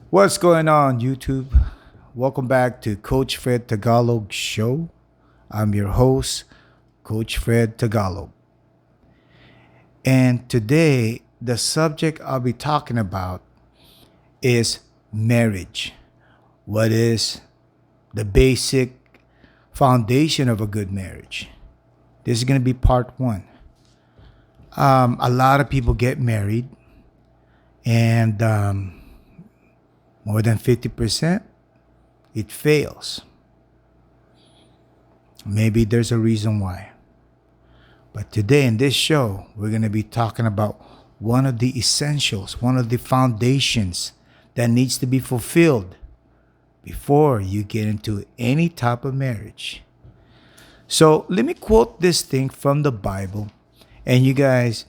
What's going on, YouTube? Welcome back to Coach Fred Tagalog Show. I'm your host, Coach Fred Tagalog. And today, the subject I'll be talking about is marriage. What is the basic foundation of a good marriage? This is going to be part one. A lot of people get married, and more than 50%, it fails. Maybe there's a reason why. But today in this show, we're going to be talking about one of the essentials, one of the foundations that needs to be fulfilled before you get into any type of marriage. So let me quote this thing from the Bible. And you guys,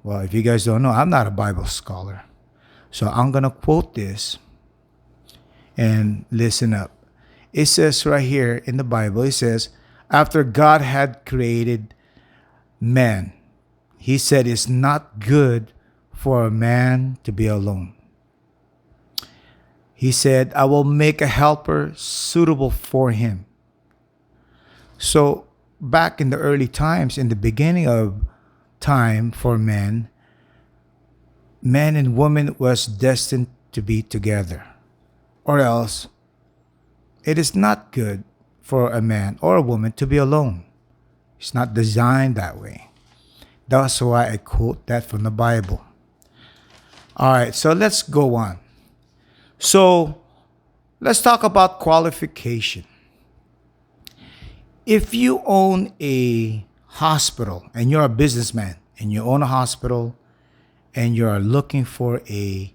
well, if you guys don't know, I'm not a Bible scholar. So I'm going to quote this and listen up. It says right here in the Bible, it says, after God had created man, he said it's not good for a man to be alone. He said, I will make a helper suitable for him. So back in the early times, in the beginning of time for man and woman was destined to be together. Or else, it is not good for a man or a woman to be alone. It's not designed that way. That's why I quote that from the Bible. All right, so let's go on. So let's talk about qualification. If you own a hospital and you're a businessman and you own a hospital and you're looking for a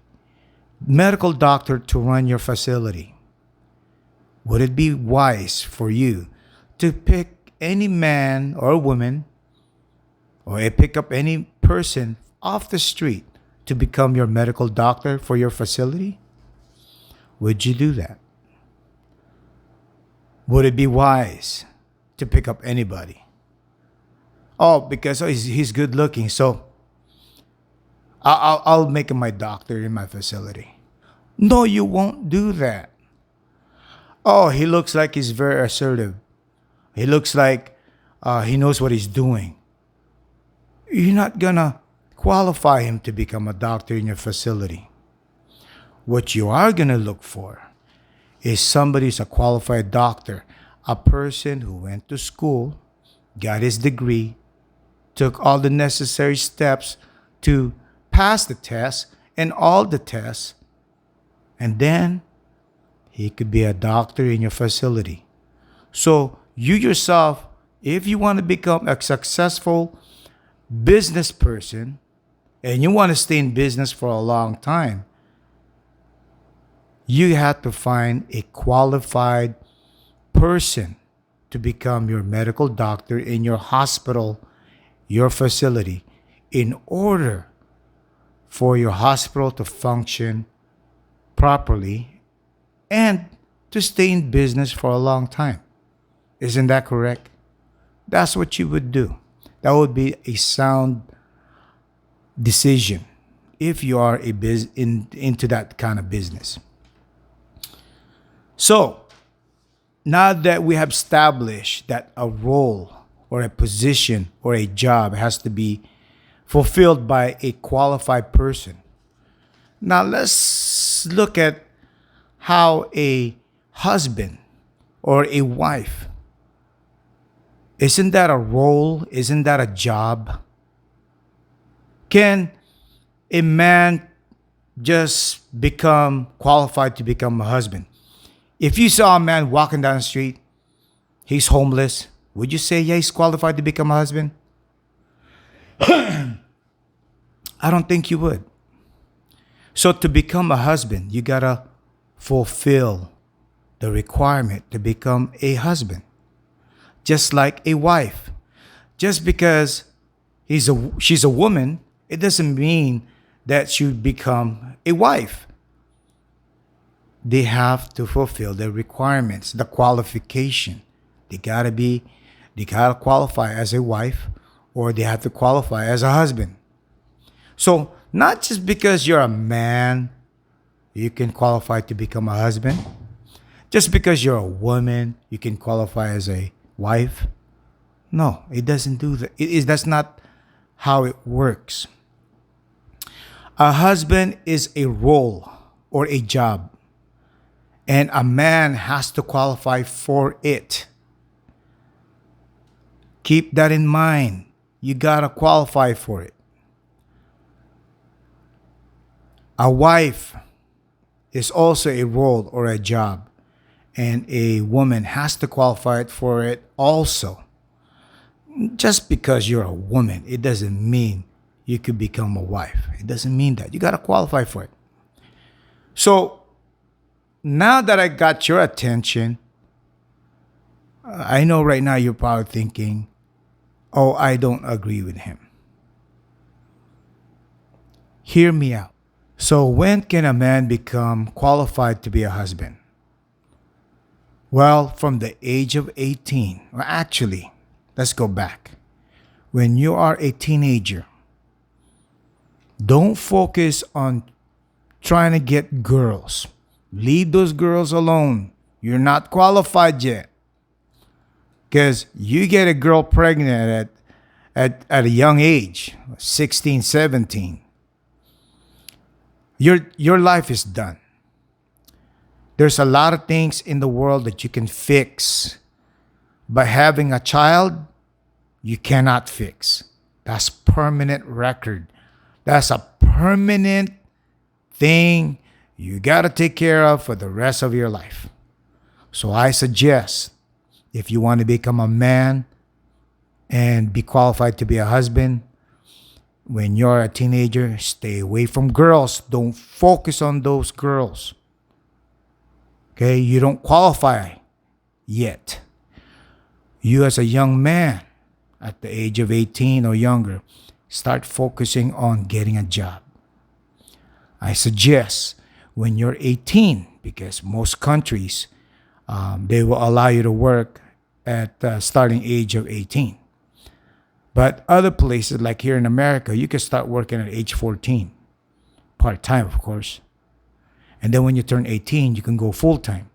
medical doctor to run your facility, would it be wise for you to pick any man or woman or pick up any person off the street to become your medical doctor for your facility? Would you do that? Would it be wise to pick up anybody? Oh, because he's good looking, so I'll make him my doctor in my facility. No, you won't do that. Oh, he looks like he's very assertive. He looks like he knows what he's doing. You're not gonna qualify him to become a doctor in your facility. What you are gonna look for is somebody who's a qualified doctor, a person who went to school, got his degree, took all the necessary steps to pass the test and all the tests, and then he could be a doctor in your facility. So you yourself, if you want to become a successful business person and you want to stay in business for a long time, you have to find a qualified person to become your medical doctor in your hospital, your facility, in order for your hospital to function properly and to stay in business for a long time. Isn't that correct? That's what you would do. That would be a sound decision if you are into that kind of business. So, now that we have established that a role or a position or a job has to be fulfilled by a qualified person, now let's look at how a husband or a wife, isn't that a role? Isn't that a job? Can a man just become qualified to become a husband? If you saw a man walking down the street, he's homeless, would you say, yeah, he's qualified to become a husband? I don't think you would. So to become a husband, you gotta fulfill the requirement to become a husband. Just like a wife. Just because she's a woman, it doesn't mean that she would become a wife. They have to fulfill the requirements, the qualification. They gotta qualify as a wife, or they have to qualify as a husband. So not just because you're a man, you can qualify to become a husband. Just because you're a woman, you can qualify as a wife. No, it doesn't do that. That's not how it works. A husband is a role or a job, and a man has to qualify for it. Keep that in mind. You gotta qualify for it. A wife is also a role or a job, and a woman has to qualify for it also. Just because you're a woman, it doesn't mean you could become a wife. It doesn't mean that. You got to qualify for it. So now that I got your attention, I know right now you're probably thinking, oh, I don't agree with him. Hear me out. So when can a man become qualified to be a husband? Well, from the age of 18. Well, actually, let's go back. When you are a teenager, don't focus on trying to get girls. Leave those girls alone. You're not qualified yet. Because you get a girl pregnant at a young age, 16, 17. Your life is done. There's a lot of things in the world that you can fix. But having a child, you cannot fix. That's permanent record. That's a permanent thing you got to take care of for the rest of your life. So I suggest, if you want to become a man and be qualified to be a husband, when you're a teenager, stay away from girls. Don't focus on those girls. Okay, you don't qualify yet. You as a young man at the age of 18 or younger, start focusing on getting a job. I suggest when you're 18, because most countries, they will allow you to work at the starting age of 18. But other places, like here in America, you can start working at age 14. Part-time, of course. And then when you turn 18, you can go full-time.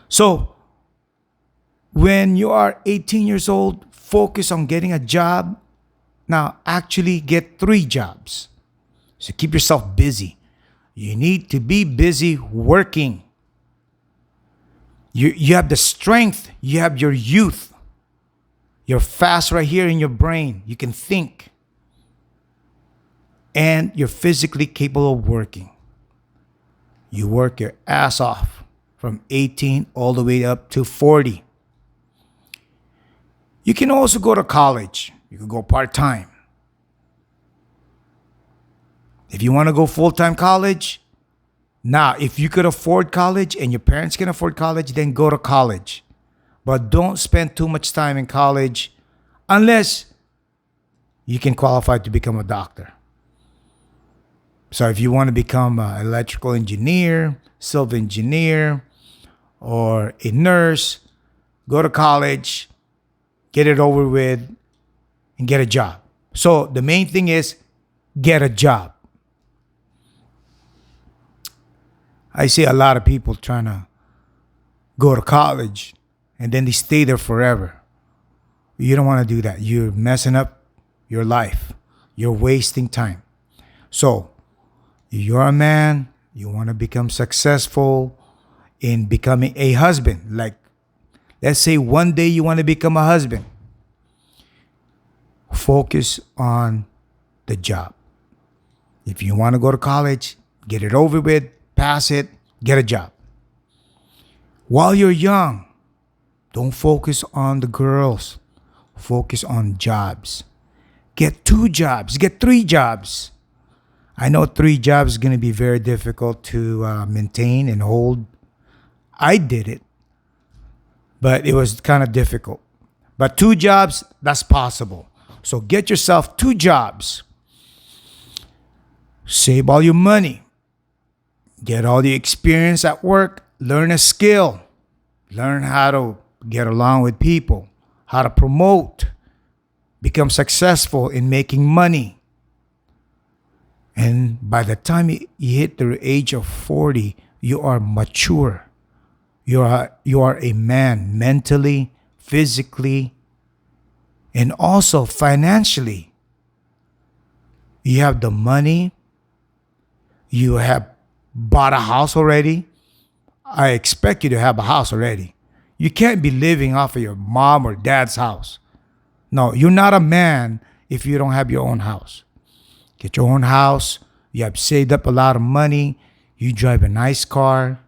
So, when you are 18 years old, focus on getting a job. Now, actually get 3 jobs. So keep yourself busy. You need to be busy working. You have the strength. You have your youth. You're fast right here in your brain. You can think. And you're physically capable of working. You work your ass off from 18 all the way up to 40. You can also go to college. You can go part-time. If you want to go full-time college, now, if you could afford college and your parents can afford college, then go to college. But don't spend too much time in college unless you can qualify to become a doctor. So if you want to become an electrical engineer, civil engineer, or a nurse, go to college, get it over with, and get a job. So the main thing is get a job. I see a lot of people trying to go to college and then they stay there forever. You don't want to do that. You're messing up your life. You're wasting time. So you're a man, you want to become successful in becoming a husband. Like, let's say one day you want to become a husband. Focus on the job. If you want to go to college, get it over with, pass it, get a job. While you're young, don't focus on the girls. Focus on jobs. Get 2 jobs, get 3 jobs. I know 3 jobs is going to be very difficult to maintain and hold. I did it, but it was kind of difficult. But 2 jobs, that's possible. So get yourself 2 jobs. Save all your money. Get all the experience at work. Learn a skill. Learn how to get along with people, how to promote, become successful in making money. And by the time you hit the age of 40, you are mature. You are a man mentally, physically, and also financially. You have the money, you have bought a house already. I expect you to have a house already. You can't be living off of your mom or dad's house. No, you're not a man if you don't have your own house. Get your own house. You have saved up a lot of money. You drive a nice car.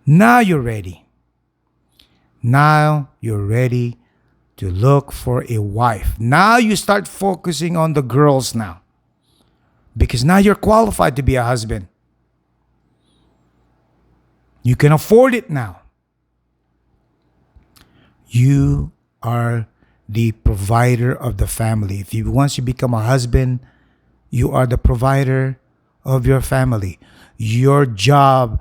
Now you're ready. Now you're ready to look for a wife. Now you start focusing on the girls now. Because now you're qualified to be a husband. You can afford it now. You are the provider of the family. If you once you become a husband, you are the provider of your family. Your job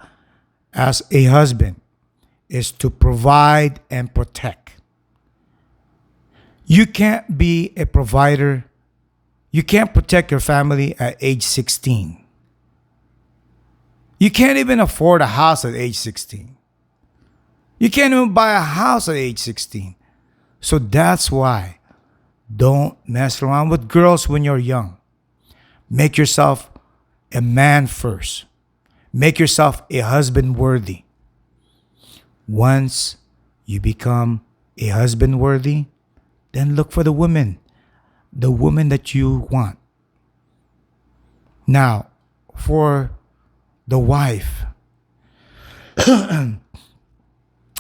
as a husband is to provide and protect. You can't be a provider. You can't protect your family at age 16. You can't even afford a house at age 16. You can't even buy a house at age 16. So that's why don't mess around with girls when you're young. Make yourself a man first. Make yourself a husband worthy. Once you become a husband worthy, then look for the woman that you want. Now, for the wife,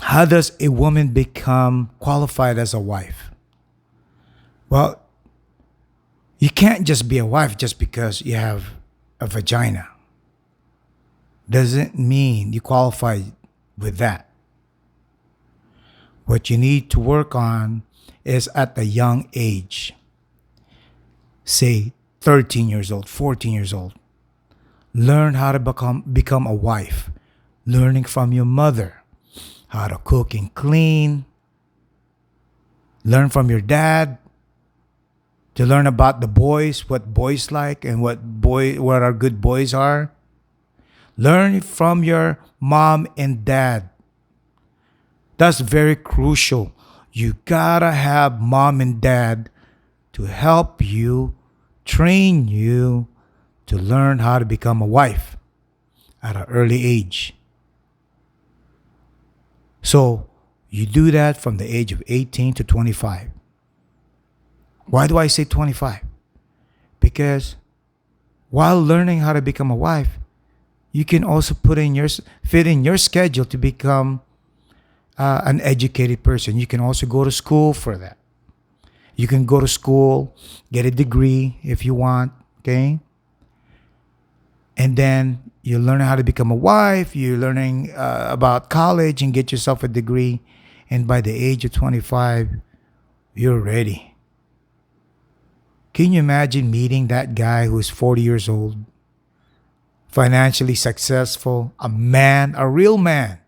how does a woman become qualified as a wife? Well, you can't just be a wife just because you have a vagina. Doesn't mean you qualify with that. What you need to work on is at a young age, say 13 years old, 14 years old. Learn how to become a wife. Learning from your mother how to cook and clean. Learn from your dad to learn about the boys, what boys like and what our good boys are. Learn from your mom and dad. That's very crucial. You gotta have mom and dad to help you, train you to learn how to become a wife at an early age. So you do that from the age of 18 to 25. Why do I say 25? Because while learning how to become a wife, you can also fit in your schedule to become an educated person. You can also go to school for that. You can go to school, get a degree if you want, okay? And then you're learning how to become a wife. You're learning about college and get yourself a degree. And by the age of 25, you're ready. Can you imagine meeting that guy who's 40 years old, financially successful, a man, a real man,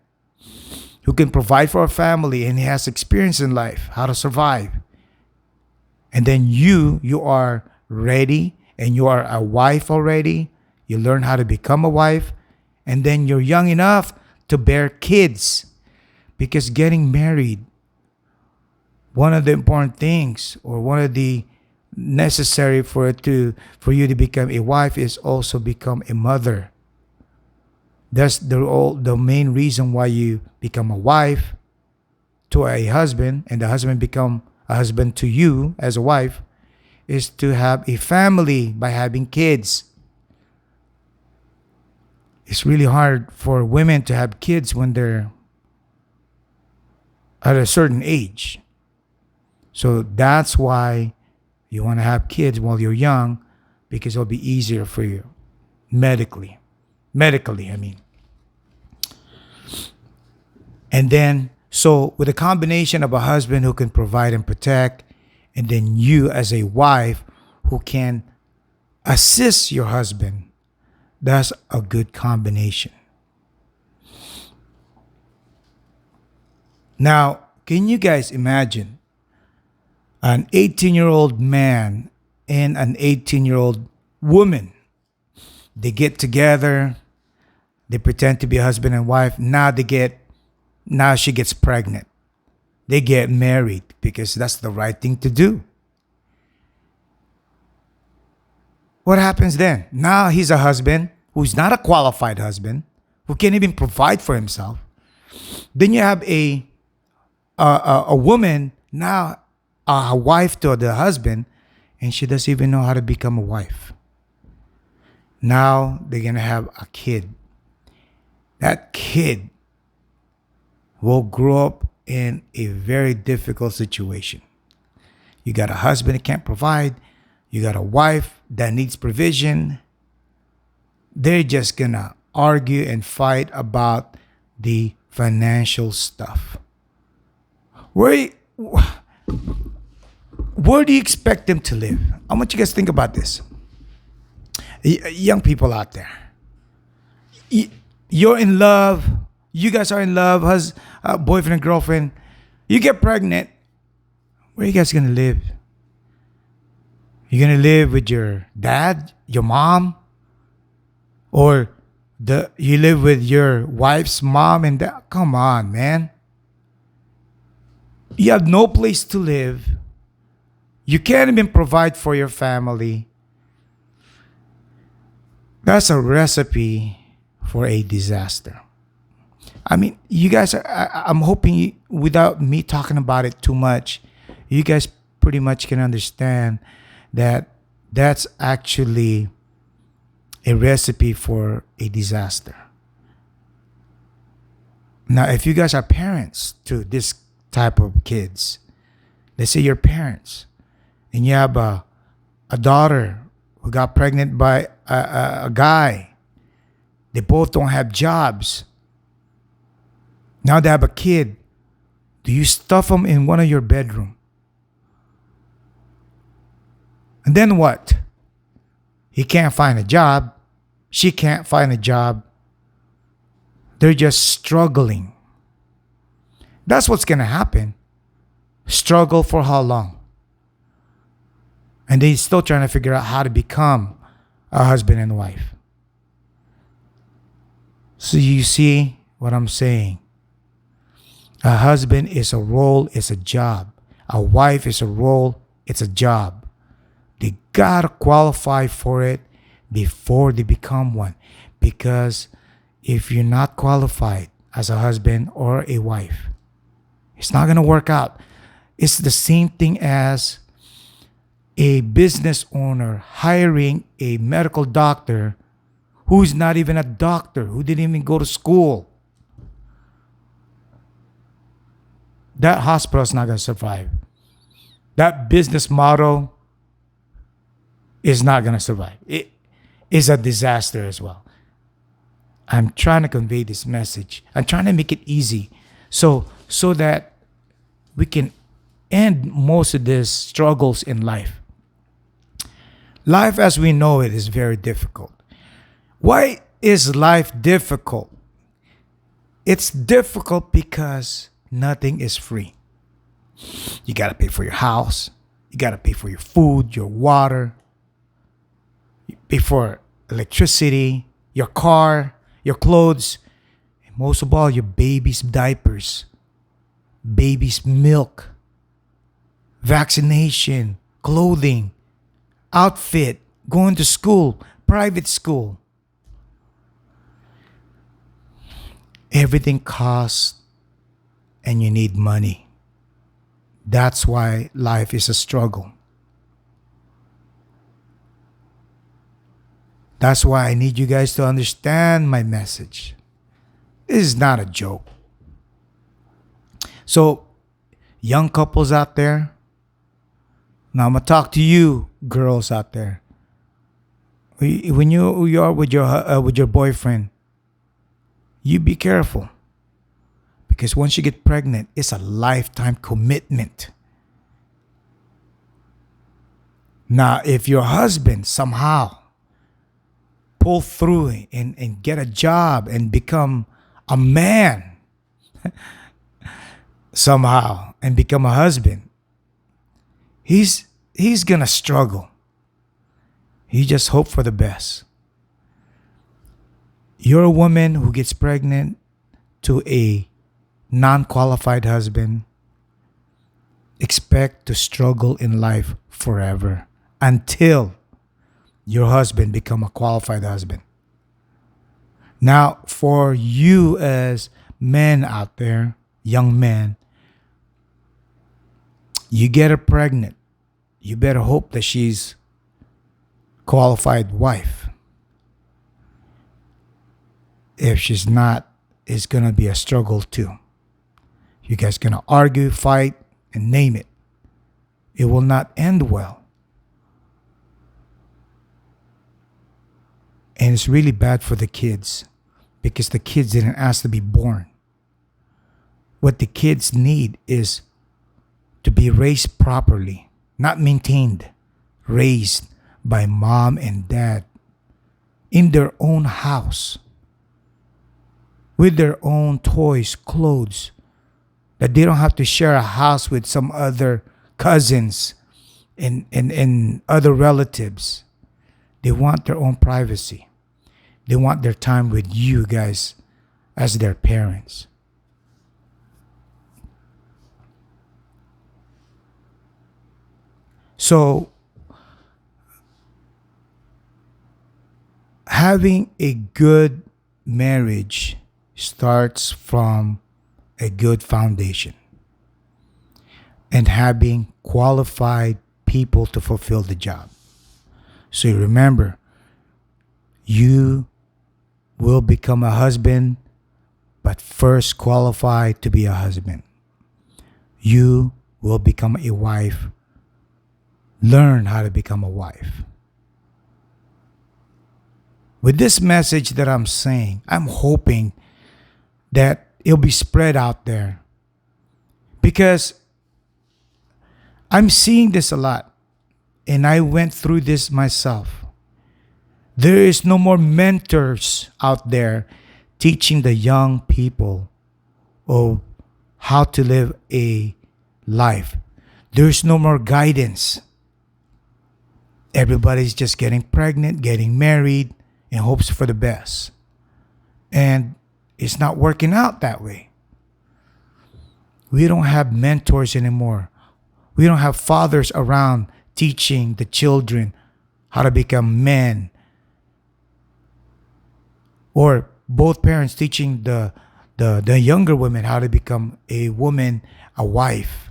who can provide for a family and he has experience in life, how to survive. And then you are ready and you are a wife already. You learn how to become a wife. And then you're young enough to bear kids. Because getting married, one of the important things or one of the necessary for you to become a wife is also become a mother. That's the main reason why you become a wife to a husband and the husband become a husband to you as a wife is to have a family by having kids. It's really hard for women to have kids when they're at a certain age. So that's why you want to have kids while you're young, because it'll be easier for you medically, I mean. And then, so with a combination of a husband who can provide and protect, and then you as a wife who can assist your husband, that's a good combination. Now, can you guys imagine an 18-year-old man and an 18-year-old woman, they get together, they pretend to be husband and wife. Now she gets pregnant. They get married because that's the right thing to do. What happens then? Now he's a husband who's not a qualified husband, who can't even provide for himself. Then you have a woman now, a wife to the husband, and she doesn't even know how to become a wife. Now they're gonna have a kid. That kid will grow up in a very difficult situation. You got a husband that can't provide, you got a wife that needs provision. They're just gonna argue and fight about the financial stuff. Where where do you expect them to live? I want you guys to think about this. Young people out there, you're in love. You guys are in love, boyfriend and girlfriend. You get pregnant. Where are you guys gonna live? You're gonna live with your dad, your mom, or you live with your wife's mom and dad? Come on, man. You have no place to live. You can't even provide for your family. That's a recipe for a disaster. I mean, you guys are, I'm hoping without me talking about it too much, you guys pretty much can understand that that's actually a recipe for a disaster. Now, if you guys are parents to this type of kids, let's say you're parents and you have a daughter who got pregnant by a guy, they both don't have jobs. Now they have a kid. Do you stuff them in one of your bedroom? And then what? He can't find a job. She can't find a job. They're just struggling. That's what's going to happen. Struggle for how long? And they're still trying to figure out how to become a husband and wife. So you see what I'm saying? A husband is a role, it's a job. A wife is a role, it's a job. They gotta qualify for it before they become one. Because if you're not qualified as a husband or a wife, it's not gonna work out. It's the same thing as a business owner hiring a medical doctor who's not even a doctor, who didn't even go to school. That hospital is not going to survive. That business model is not going to survive. It is a disaster as well. I'm trying to convey this message. I'm trying to make it easy so that we can end most of these struggles in life. Life as we know it is very difficult. Why is life difficult? It's difficult because nothing is free. You got to pay for your house. You got to pay for your food, your water. You pay for electricity, your car, your clothes, and most of all, your baby's diapers, baby's milk, vaccination, clothing, outfit, going to school, private school. Everything costs and you need money. That's why life is a struggle. That's why I need you guys to understand my message. This is not a joke. So, young couples out there, now I'm going to talk to you girls out there. When you are with your boyfriend, you be careful. Because once you get pregnant, it's a lifetime commitment. Now, if your husband somehow pull through and get a job and become a man somehow and become a husband, he's gonna struggle. You just hope for the best. You're a woman who gets pregnant to a non-qualified husband. Expect to struggle in life forever until your husband become a qualified husband. Now, for you as men out there, young men, you get her pregnant, you better hope that she's qualified wife. If she's not, it's gonna be a struggle too. You guys gonna argue, fight, and name it. It will not end well. And it's really bad for the kids because the kids didn't ask to be born. What the kids need is to be raised properly, not maintained, raised by mom and dad in their own house with their own toys, clothes, that they don't have to share a house with some other cousins and other relatives. They want their own privacy. They want their time with you guys as their parents. So, having a good marriage starts from a good foundation and having qualified people to fulfill the job. So remember, you will become a husband, but first qualify to be a husband. You will become a wife. Learn how to become a wife. With this message that I'm saying, I'm hoping that it'll be spread out there because I'm seeing this a lot and I went through this myself. There is no more mentors out there teaching the young people of how to live a life. There's no more guidance. Everybody's just getting pregnant, getting married, in hopes for the best. And it's not working out that way. We don't have mentors anymore. We don't have fathers around teaching the children how to become men. Or both parents teaching the younger women how to become a woman, a wife.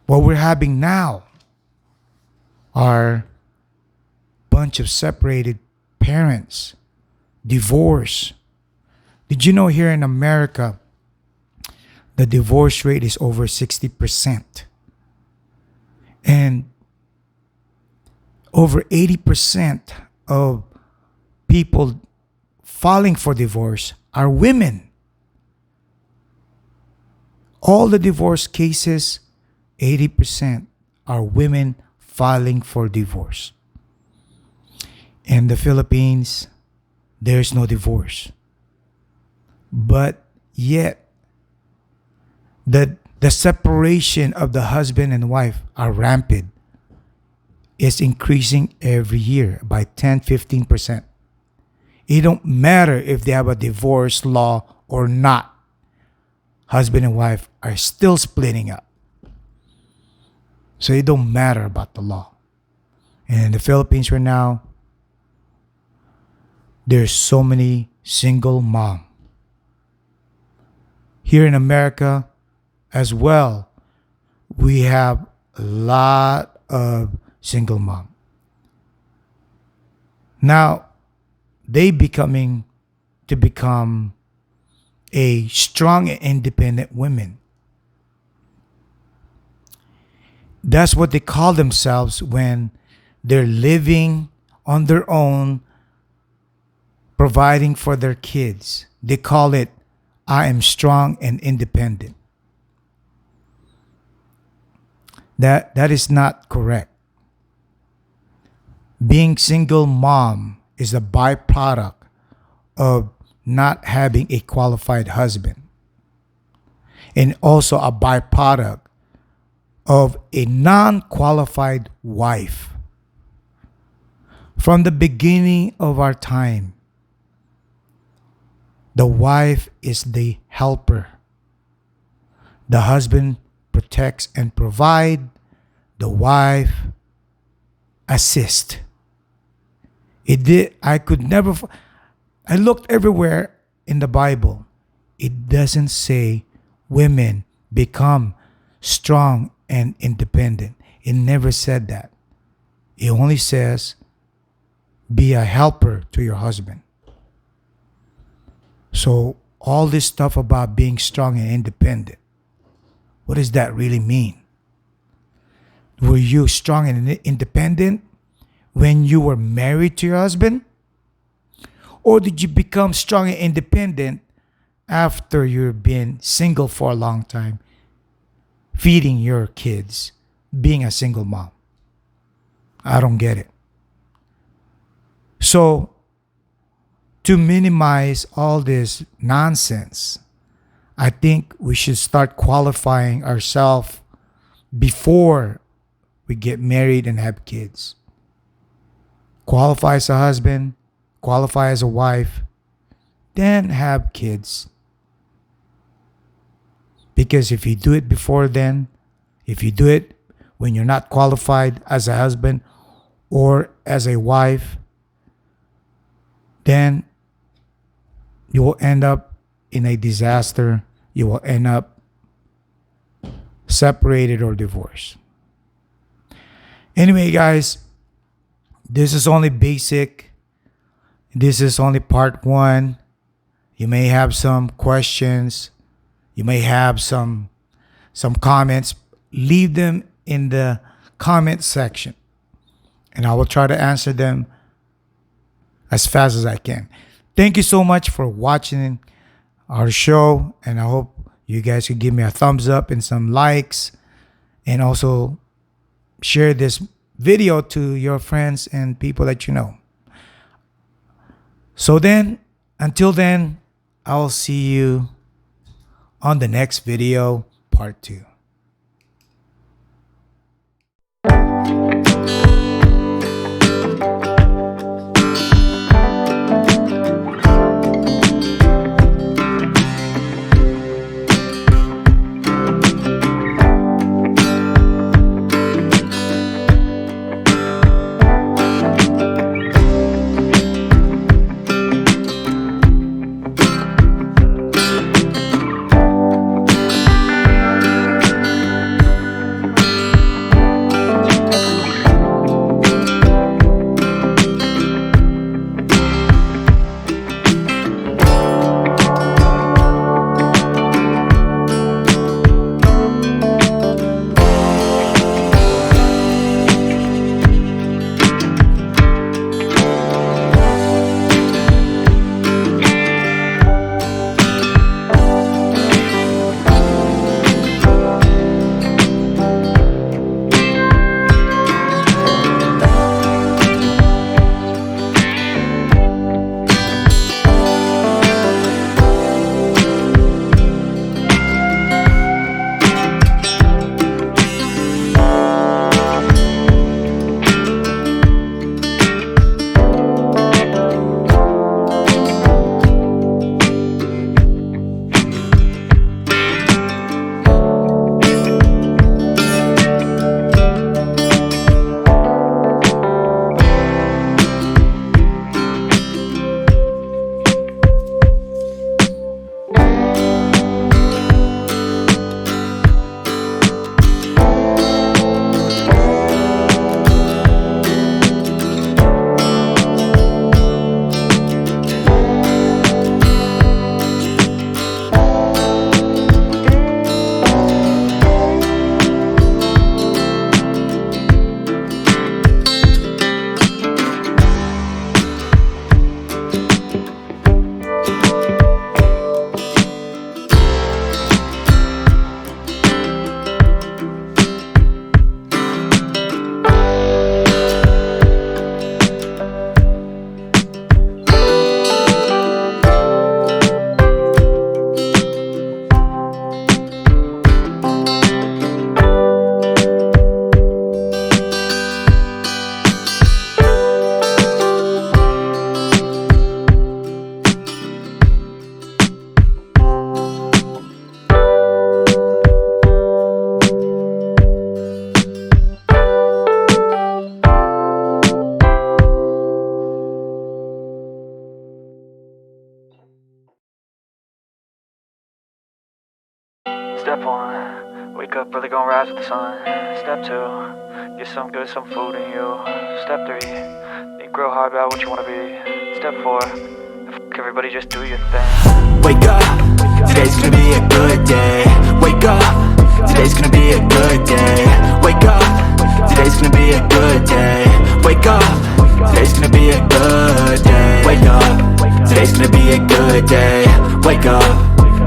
What we're having now are bunch of separated parents, divorce. Did you know here in America, the divorce rate is over 60%? And over 80% of people filing for divorce are women. All the divorce cases, 80% are women filing for divorce. In the Philippines, there's no divorce. But yet, the separation of the husband and wife are rampant. It's increasing every year by 10-15%. It don't matter if they have a divorce law or not. Husband and wife are still splitting up. So it don't matter about the law. And in the Philippines right now, there's so many single mom. Here in America as well, we have a lot of single mom. Now, they become a strong and independent women. That's what they call themselves when they're living on their own, providing for their kids. They call it, I am strong and independent. That is not correct. Being single mom is a byproduct of not having a qualified husband. And also a byproduct of a non-qualified wife. From the beginning of our time, the wife is the helper. The husband protects and provide. The wife assist. It did. I could never. I looked everywhere in the Bible. It doesn't say women become strong and independent. It never said that. It only says be a helper to your husband. So all this stuff about being strong and independent, what does that really mean? Were you strong and independent when you were married to your husband? Or did you become strong and independent after you've been single for a long time, feeding your kids, being a single mom? I don't get it. So, to minimize all this nonsense, I think we should start qualifying ourselves before we get married and have kids. Qualify as a husband, qualify as a wife, then have kids. Because if you do it before then, if you do it when you're not qualified as a husband or as a wife, then you will end up in a disaster. You will end up separated or divorced. Anyway, guys, this is only basic. This is only part one. You may have some questions. You may have some comments. Leave them in the comment section, and I will try to answer them as fast as I can. Thank you so much for watching our show, and I hope you guys could give me a thumbs up and some likes, and also share this video to your friends and people that you know. So then, until then, I'll see you on the next video, part 2. Step 1, wake up early, gonna rise with the sun. Step 2, get some good, some food in you. Step 3, think real hard about what you wanna be. Step 4, everybody just do your thing. Wake up, today's gonna be a good day. Wake up, today's gonna be a good day. Wake up, today's gonna be a good day. Wake up, today's gonna be a good day. Wake up, today's gonna be a good day. Wake up,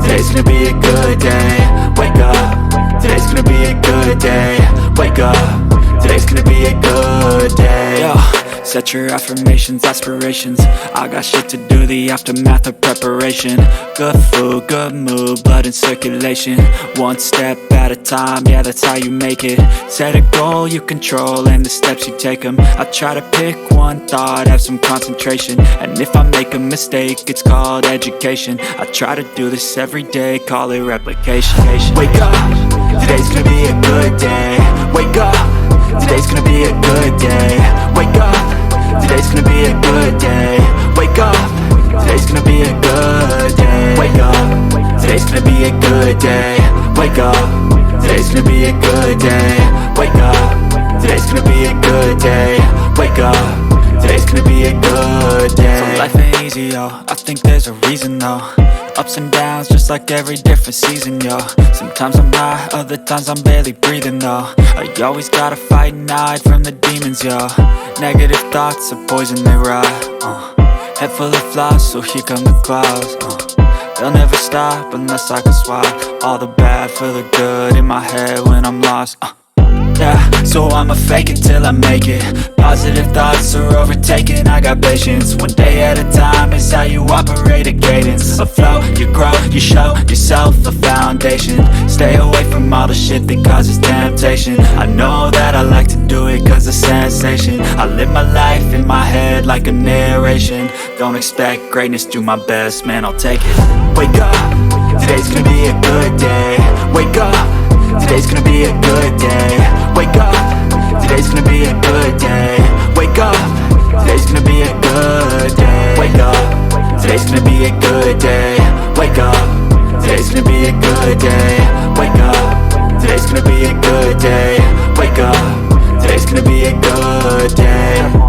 today's gonna be a good day. Wake up, today's gonna be a good day. Wake up, today's gonna be a good day. Yo, set your affirmations, aspirations. I got shit to do, the aftermath of preparation. Good food, good mood, blood in circulation. One step at a time, yeah, that's how you make it. Set a goal you control and the steps you take them. I try to pick one thought, have some concentration. And if I make a mistake, it's called education. I try to do this every day, call it replication. Wake up, today's gonna be a good day. Wake up, today's gonna be a good day. Wake up, today's gonna be a good day. Wake up, today's gonna be a good day. Wake up, today's gonna be a good day. Wake up, today's gonna be a good day. Wake up, today's gonna be a good day. Wake up, today's gonna be a good day. So life ain't easy, yo, I think there's a reason though. Ups and downs, just like every different season, yo. Sometimes I'm high, other times I'm barely breathing, though. I always gotta fight and hide from the demons, yo. Negative thoughts are poison, they rot. Head full of flies, so here come the clouds. They'll never stop unless I can swap all the bad for the good in my head when I'm lost. Yeah, so I'ma fake it till I make it. Positive thoughts are overtaken, I got patience. One day at a time is how you operate a cadence. A flow, you grow, you show yourself a foundation. Stay away from all the shit that causes temptation. I know that I like to do it cause it's sensation. I live my life in my head like a narration. Don't expect greatness, do my best, man, I'll take it. Wake up, today's gonna be a good day. Wake up, today's gonna be a good day. Wake up, today's gonna be a good day. Wake up, today's gonna be a good day. Wake up, today's gonna be a good day. Wake up, today's gonna be a good day. Wake up, today's gonna be a good day. Wake up, today's gonna be a good day.